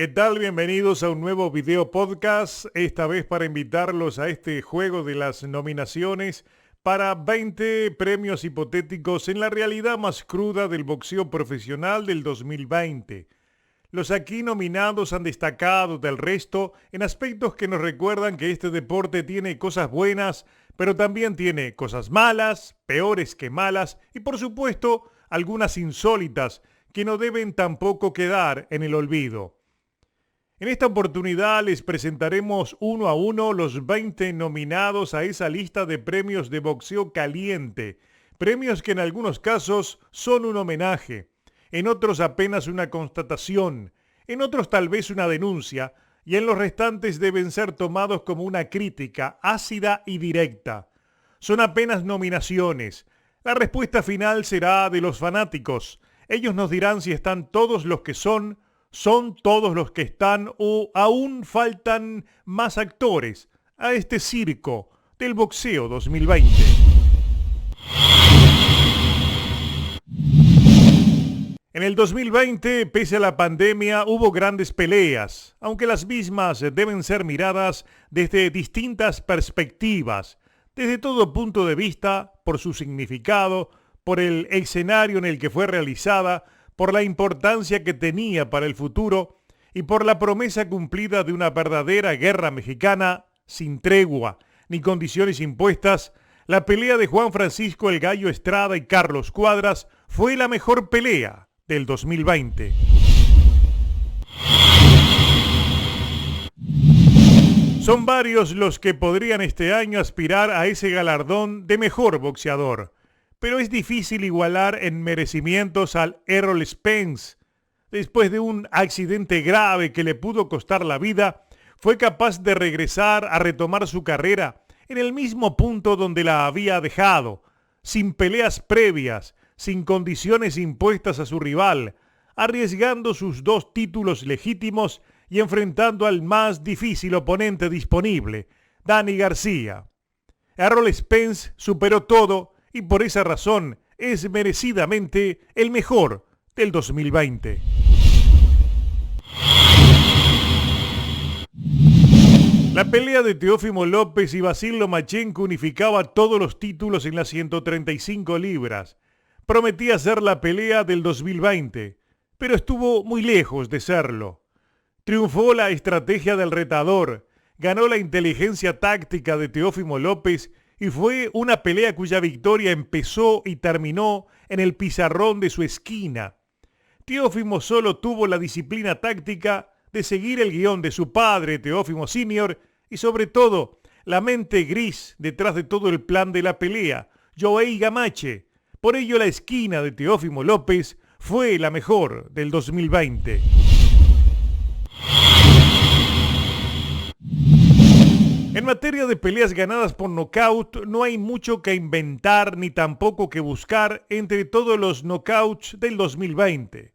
¿Qué tal? Bienvenidos a un nuevo video podcast, esta vez para invitarlos a este juego de las nominaciones para 20 premios hipotéticos en la realidad más cruda del boxeo profesional del 2020. Los aquí nominados han destacado del resto en aspectos que nos recuerdan que este deporte tiene cosas buenas, pero también tiene cosas malas, peores que malas y por supuesto algunas insólitas que no deben tampoco quedar en el olvido. En esta oportunidad les presentaremos uno a uno los 20 nominados a esa lista de premios de boxeo caliente, premios que en algunos casos son un homenaje, en otros apenas una constatación, en otros tal vez una denuncia, y en los restantes deben ser tomados como una crítica ácida y directa. Son apenas nominaciones. La respuesta final será de los fanáticos. Ellos nos dirán si están todos los que son todos los que están o aún faltan más actores a este circo del boxeo 2020. En el 2020, pese a la pandemia, hubo grandes peleas, aunque las mismas deben ser miradas desde distintas perspectivas, desde todo punto de vista, por su significado, por el escenario en el que fue realizada, por la importancia que tenía para el futuro y por la promesa cumplida de una verdadera guerra mexicana sin tregua ni condiciones impuestas. La pelea de Juan Francisco El Gallo Estrada y Carlos Cuadras fue la mejor pelea del 2020. Son varios los que podrían este año aspirar a ese galardón de mejor boxeador, pero es difícil igualar en merecimientos al Errol Spence. Después de un accidente grave que le pudo costar la vida, fue capaz de regresar a retomar su carrera en el mismo punto donde la había dejado, sin peleas previas, sin condiciones impuestas a su rival, arriesgando sus 2 títulos legítimos y enfrentando al más difícil oponente disponible, Danny García. Errol Spence superó todo y por esa razón es merecidamente el mejor del 2020. La pelea de Teófimo López y Vasil Lomachenko unificaba todos los títulos en las 135 libras. Prometía ser la pelea del 2020, pero estuvo muy lejos de serlo. Triunfó la estrategia del retador, ganó la inteligencia táctica de Teófimo López y fue una pelea cuya victoria empezó y terminó en el pizarrón de su esquina. Teófimo solo tuvo la disciplina táctica de seguir el guión de su padre, Teófimo Sr., y sobre todo, la mente gris detrás de todo el plan de la pelea, Joey Gamache. Por ello, la esquina de Teófimo López fue la mejor del 2020. En materia de peleas ganadas por nocaut, no hay mucho que inventar ni tampoco que buscar entre todos los knockouts del 2020.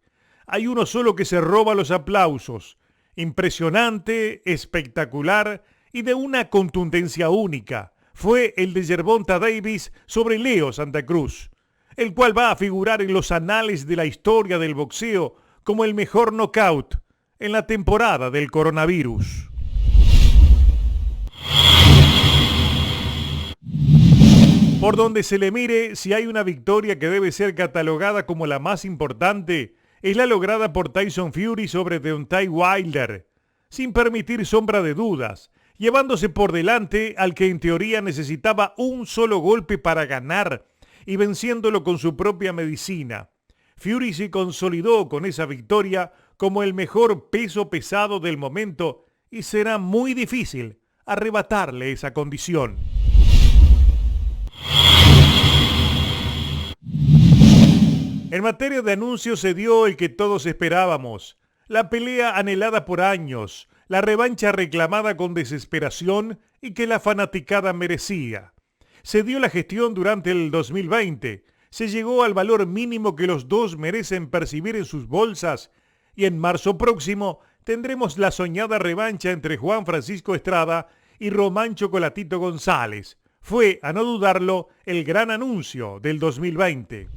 Hay uno solo que se roba los aplausos. Impresionante, espectacular y de una contundencia única. Fue el de Gervonta Davis sobre Leo Santa Cruz, el cual va a figurar en los anales de la historia del boxeo como el mejor knockout en la temporada del coronavirus. Por donde se le mire, si hay una victoria que debe ser catalogada como la más importante, es la lograda por Tyson Fury sobre Deontay Wilder, sin permitir sombra de dudas, llevándose por delante al que en teoría necesitaba un solo golpe para ganar y venciéndolo con su propia medicina. Fury se consolidó con esa victoria como el mejor peso pesado del momento y será muy difícil arrebatarle esa condición. En materia de anuncios se dio el que todos esperábamos, la pelea anhelada por años, la revancha reclamada con desesperación y que la fanaticada merecía. Se dio la gestión durante el 2020, se llegó al valor mínimo que los dos merecen percibir en sus bolsas y en marzo próximo tendremos la soñada revancha entre Juan Francisco Estrada y Román Chocolatito González. Fue, a no dudarlo, el gran anuncio del 2020.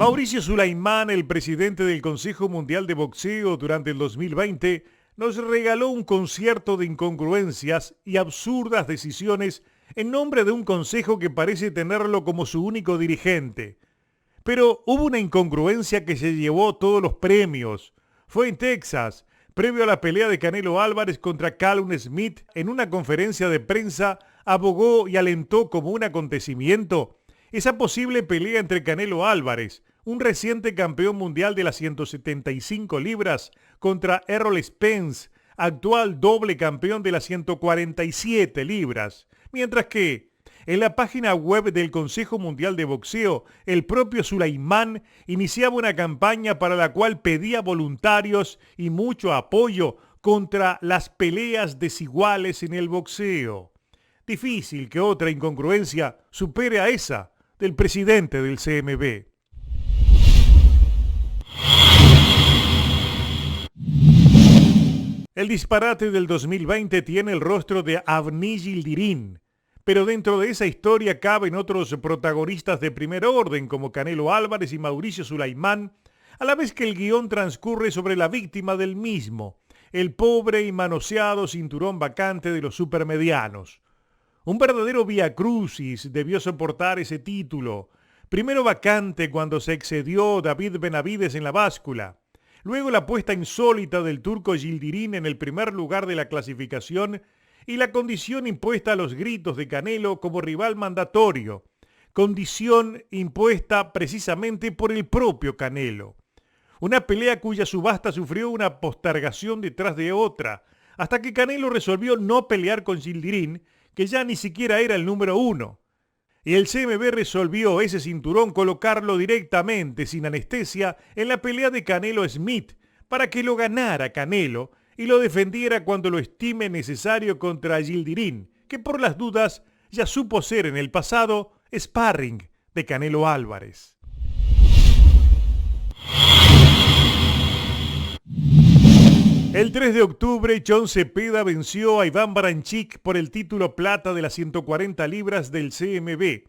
Mauricio Sulaimán, el presidente del Consejo Mundial de Boxeo durante el 2020, nos regaló un concierto de incongruencias y absurdas decisiones en nombre de un consejo que parece tenerlo como su único dirigente. Pero hubo una incongruencia que se llevó todos los premios. Fue en Texas, previo a la pelea de Canelo Álvarez contra Callum Smith. En una conferencia de prensa abogó y alentó como un acontecimiento esa posible pelea entre Canelo Álvarez, un reciente campeón mundial de las 175 libras, contra Errol Spence, actual doble campeón de las 147 libras. Mientras que, en la página web del Consejo Mundial de Boxeo, el propio Sulaimán iniciaba una campaña para la cual pedía voluntarios y mucho apoyo contra las peleas desiguales en el boxeo. Difícil que otra incongruencia supere a esa del presidente del CMB. El disparate del 2020 tiene el rostro de Avni Yildirim, pero dentro de esa historia caben otros protagonistas de primer orden como Canelo Álvarez y Mauricio Sulaimán, a la vez que el guión transcurre sobre la víctima del mismo, el pobre y manoseado cinturón vacante de los supermedianos. Un verdadero viacrucis debió soportar ese título, primero vacante cuando se excedió David Benavides en la báscula, luego la puesta insólita del turco Yildirim en el primer lugar de la clasificación y la condición impuesta a los gritos de Canelo como rival mandatorio, condición impuesta precisamente por el propio Canelo. Una pelea cuya subasta sufrió una postergación detrás de otra, hasta que Canelo resolvió no pelear con Yildirim, que ya ni siquiera era el número 1. Y el CMB resolvió ese cinturón colocarlo directamente, sin anestesia, en la pelea de Canelo Smith, para que lo ganara Canelo y lo defendiera cuando lo estime necesario contra Yildirim, que por las dudas ya supo ser en el pasado sparring de Canelo Álvarez. El 3 de octubre, John Zepeda venció a Iván Baranchyk por el título plata de las 140 libras del CMB.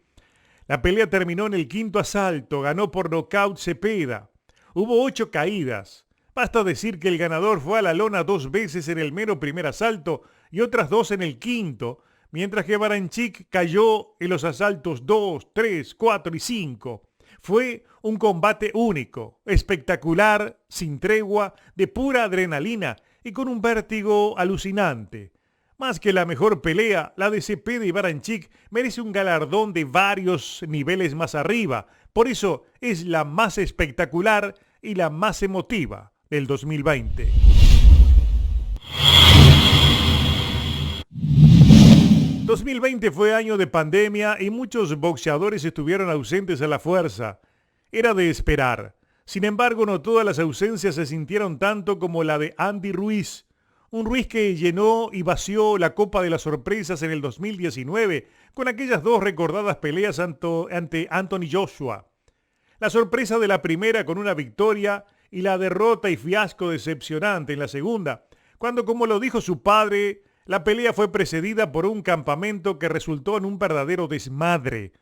La pelea terminó en el quinto asalto, ganó por nocaut Zepeda. Hubo 8 caídas. Basta decir que el ganador fue a la lona 2 veces en el mero primer asalto y otras 2 en el quinto, mientras que Baranchyk cayó en los asaltos 2, 3, 4 y 5. Fue un combate único, espectacular, sin tregua, de pura adrenalina y con un vértigo alucinante. Más que la mejor pelea, la de Zepeda y Baranchyk merece un galardón de varios niveles más arriba. Por eso es la más espectacular y la más emotiva del 2020. El 2020 fue año de pandemia y muchos boxeadores estuvieron ausentes a la fuerza. Era de esperar. Sin embargo, no todas las ausencias se sintieron tanto como la de Andy Ruiz. Un Ruiz que llenó y vació la Copa de las Sorpresas en el 2019 con aquellas 2 recordadas peleas ante Anthony Joshua. La sorpresa de la primera con una victoria y la derrota y fiasco decepcionante en la segunda, cuando, como lo dijo su padre, la pelea fue precedida por un campamento que resultó en un verdadero desmadre.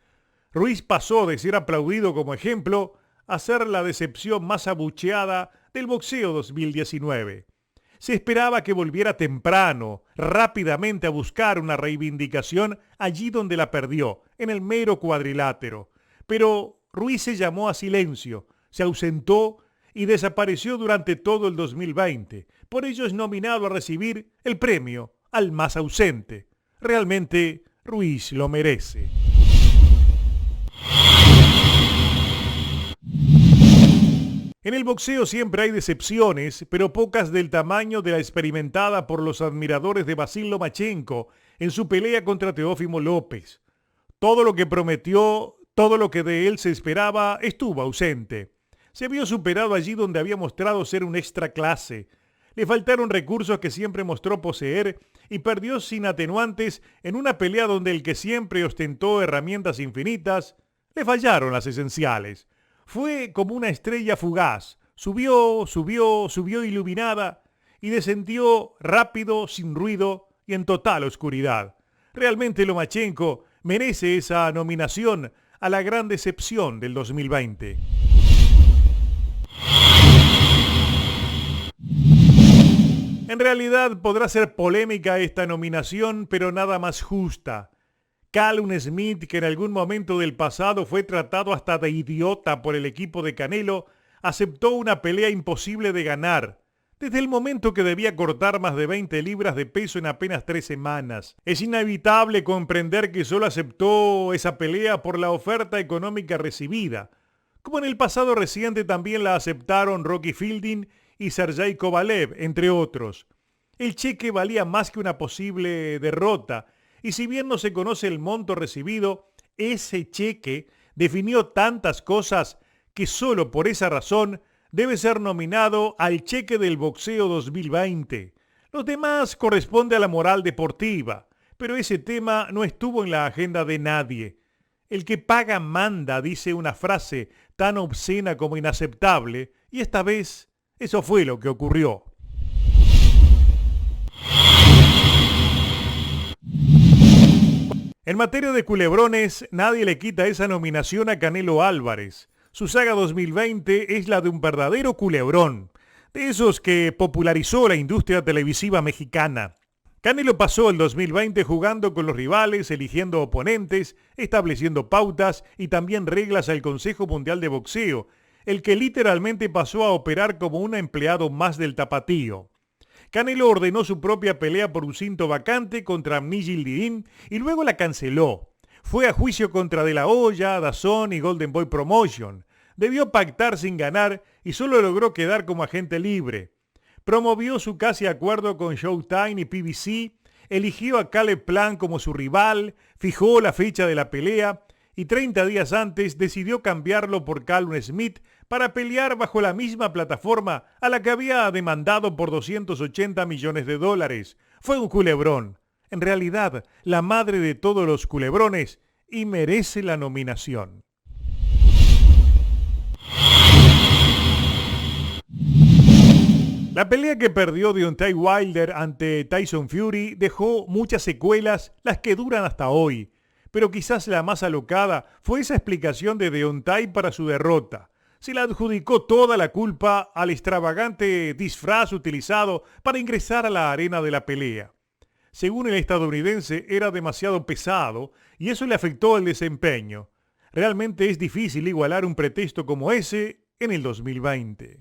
Ruiz pasó de ser aplaudido como ejemplo a ser la decepción más abucheada del boxeo 2019. Se esperaba que volviera temprano, rápidamente a buscar una reivindicación allí donde la perdió, en el mero cuadrilátero. Pero Ruiz se llamó a silencio, se ausentó y desapareció durante todo el 2020. Por ello es nominado a recibir el premio al más ausente. Realmente Ruiz lo merece. En el boxeo siempre hay decepciones, pero pocas del tamaño de la experimentada por los admiradores de Vasil Lomachenko en su pelea contra Teófimo López. Todo lo que prometió, todo lo que de él se esperaba, estuvo ausente. Se vio superado allí donde había mostrado ser un extra clase. Le faltaron recursos que siempre mostró poseer y perdió sin atenuantes en una pelea donde el que siempre ostentó herramientas infinitas, le fallaron las esenciales. Fue como una estrella fugaz, subió iluminada y descendió rápido, sin ruido y en total oscuridad. Realmente Lomachenko merece esa nominación a la gran decepción del 2020. En realidad podrá ser polémica esta nominación, pero nada más justa. Callum Smith, que en algún momento del pasado fue tratado hasta de idiota por el equipo de Canelo, aceptó una pelea imposible de ganar, desde el momento que debía cortar más de 20 libras de peso en apenas 3 semanas. Es inevitable comprender que solo aceptó esa pelea por la oferta económica recibida, como en el pasado reciente también la aceptaron Rocky Fielding y Sergey Kovalev, entre otros. El cheque valía más que una posible derrota, y si bien no se conoce el monto recibido, ese cheque definió tantas cosas que solo por esa razón debe ser nominado al cheque del boxeo 2020. Los demás corresponde a la moral deportiva, pero ese tema no estuvo en la agenda de nadie. El que paga manda, dice una frase tan obscena como inaceptable, y esta vez eso fue lo que ocurrió. En materia de culebrones, nadie le quita esa nominación a Canelo Álvarez. Su saga 2020 es la de un verdadero culebrón, de esos que popularizó la industria televisiva mexicana. Canelo pasó el 2020 jugando con los rivales, eligiendo oponentes, estableciendo pautas y también reglas al Consejo Mundial de Boxeo, el que literalmente pasó a operar como un empleado más del tapatío. Canelo ordenó su propia pelea por un cinto vacante contra Amnil Yildirim y luego la canceló. Fue a juicio contra De La Hoya, DAZN y Golden Boy Promotion. Debió pactar sin ganar y solo logró quedar como agente libre. Promovió su casi acuerdo con Showtime y PBC, eligió a Caleb Plant como su rival, fijó la fecha de la pelea y 30 días antes decidió cambiarlo por Callum Smith para pelear bajo la misma plataforma a la que había demandado por $280 millones. Fue un culebrón. En realidad, la madre de todos los culebrones y merece la nominación. La pelea que perdió Deontay Wilder ante Tyson Fury dejó muchas secuelas, las que duran hasta hoy. Pero quizás la más alocada fue esa explicación de Deontay para su derrota. Se le adjudicó toda la culpa al extravagante disfraz utilizado para ingresar a la arena de la pelea. Según el estadounidense, era demasiado pesado y eso le afectó el desempeño. Realmente es difícil igualar un pretexto como ese en el 2020.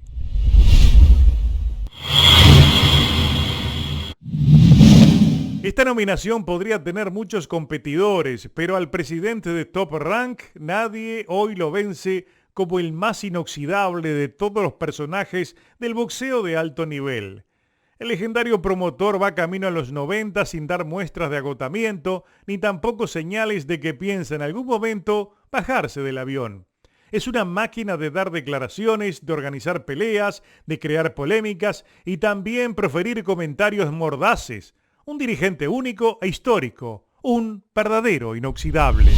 Esta nominación podría tener muchos competidores, pero al presidente de Top Rank nadie hoy lo vence como el más inoxidable de todos los personajes del boxeo de alto nivel. El legendario promotor va camino a los 90 sin dar muestras de agotamiento, ni tampoco señales de que piensa en algún momento bajarse del avión. Es una máquina de dar declaraciones, de organizar peleas, de crear polémicas y también proferir comentarios mordaces. Un dirigente único e histórico, un verdadero inoxidable.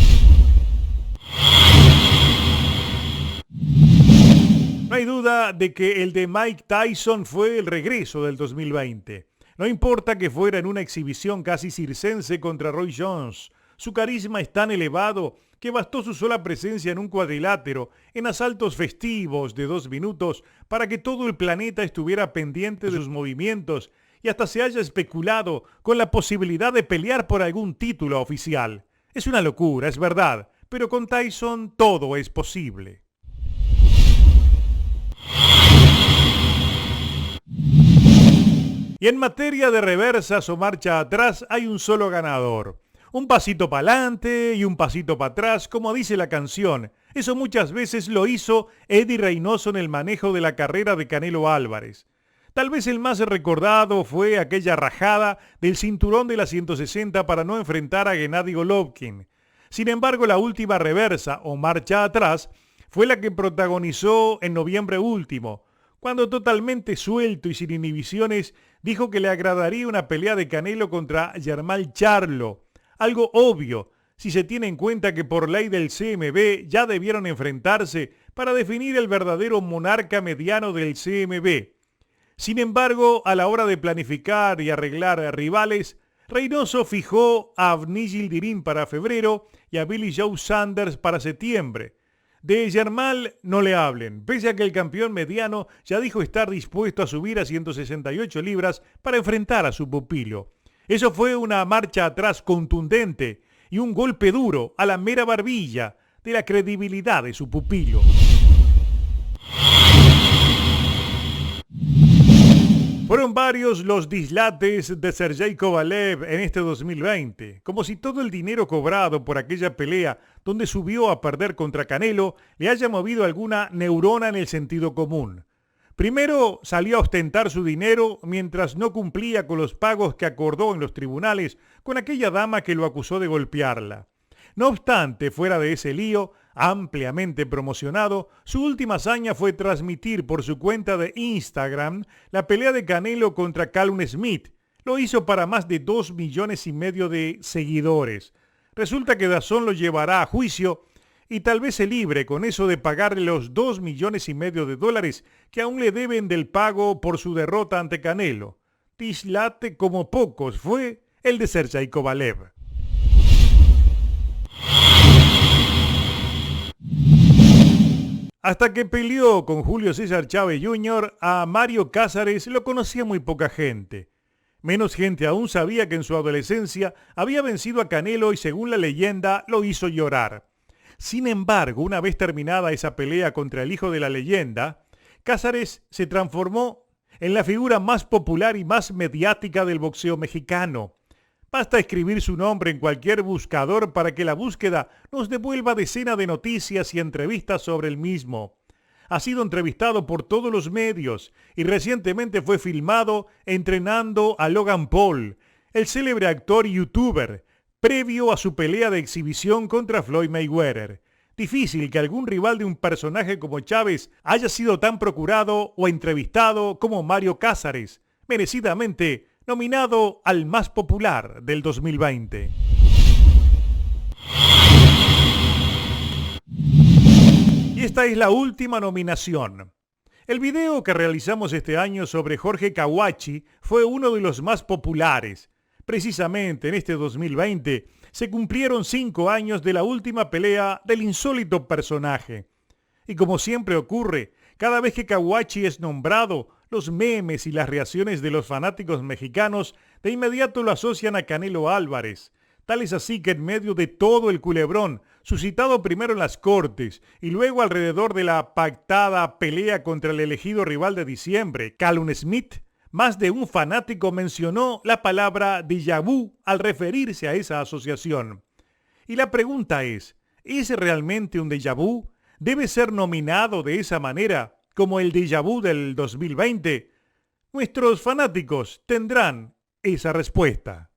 No hay duda de que el de Mike Tyson fue el regreso del 2020. No importa que fuera en una exhibición casi circense contra Roy Jones, su carisma es tan elevado que bastó su sola presencia en un cuadrilátero, en asaltos festivos de 2 minutos, para que todo el planeta estuviera pendiente de sus movimientos y hasta se haya especulado con la posibilidad de pelear por algún título oficial. Es una locura, es verdad, pero con Tyson todo es posible. Y en materia de reversas o marcha atrás hay un solo ganador. Un pasito para adelante y un pasito para atrás, como dice la canción. Eso muchas veces lo hizo Eddie Reynoso en el manejo de la carrera de Canelo Álvarez. Tal vez el más recordado fue aquella rajada del cinturón de la 160 para no enfrentar a Gennady Golovkin. Sin embargo, la última reversa o marcha atrás fue la que protagonizó en noviembre último, cuando totalmente suelto y sin inhibiciones dijo que le agradaría una pelea de Canelo contra Jermall Charlo. Algo obvio, si se tiene en cuenta que por ley del CMB ya debieron enfrentarse para definir el verdadero monarca mediano del CMB. Sin embargo, a la hora de planificar y arreglar rivales, Reynoso fijó a Amnil Yildirim para febrero y a Billy Joe Saunders para septiembre. De Germán no le hablen, pese a que el campeón mediano ya dijo estar dispuesto a subir a 168 libras para enfrentar a su pupilo. Eso fue una marcha atrás contundente y un golpe duro a la mera barbilla de la credibilidad de su pupilo. Fueron varios los dislates de Sergey Kovalev en este 2020, como si todo el dinero cobrado por aquella pelea donde subió a perder contra Canelo le haya movido alguna neurona en el sentido común. Primero salió a ostentar su dinero mientras no cumplía con los pagos que acordó en los tribunales con aquella dama que lo acusó de golpearla. No obstante, fuera de ese lío, ampliamente promocionado, su última hazaña fue transmitir por su cuenta de Instagram la pelea de Canelo contra Callum Smith. Lo hizo para más de 2,5 millones de seguidores. Resulta que DAZN lo llevará a juicio y tal vez se libre con eso de pagarle los 2,5 millones de dólares que aún le deben del pago por su derrota ante Canelo. Dislate como pocos fue el de Sergey Kovalev. Hasta que peleó con Julio César Chávez Jr., a Mario Cázares lo conocía muy poca gente. Menos gente aún sabía que en su adolescencia había vencido a Canelo y según la leyenda lo hizo llorar. Sin embargo, una vez terminada esa pelea contra el hijo de la leyenda, Cázares se transformó en la figura más popular y más mediática del boxeo mexicano. Basta escribir su nombre en cualquier buscador para que la búsqueda nos devuelva decenas de noticias y entrevistas sobre el mismo. Ha sido entrevistado por todos los medios y recientemente fue filmado entrenando a Logan Paul, el célebre actor y youtuber, previo a su pelea de exhibición contra Floyd Mayweather. Difícil que algún rival de un personaje como Chávez haya sido tan procurado o entrevistado como Mario Cázares, merecidamente nominado al más popular del 2020. Y esta es la última nominación. El video que realizamos este año sobre Jorge Kawachi fue uno de los más populares. Precisamente en este 2020 se cumplieron 5 años de la última pelea del insólito personaje. Y como siempre ocurre, cada vez que Kawachi es nombrado, los memes y las reacciones de los fanáticos mexicanos de inmediato lo asocian a Canelo Álvarez. Tal es así que en medio de todo el culebrón, suscitado primero en las cortes y luego alrededor de la pactada pelea contra el elegido rival de diciembre, Callum Smith, más de un fanático mencionó la palabra déjà vu al referirse a esa asociación. Y la pregunta ¿es realmente un déjà vu? ¿Debe ser nominado de esa manera como el déjà vu del 2020? Nuestros fanáticos tendrán esa respuesta.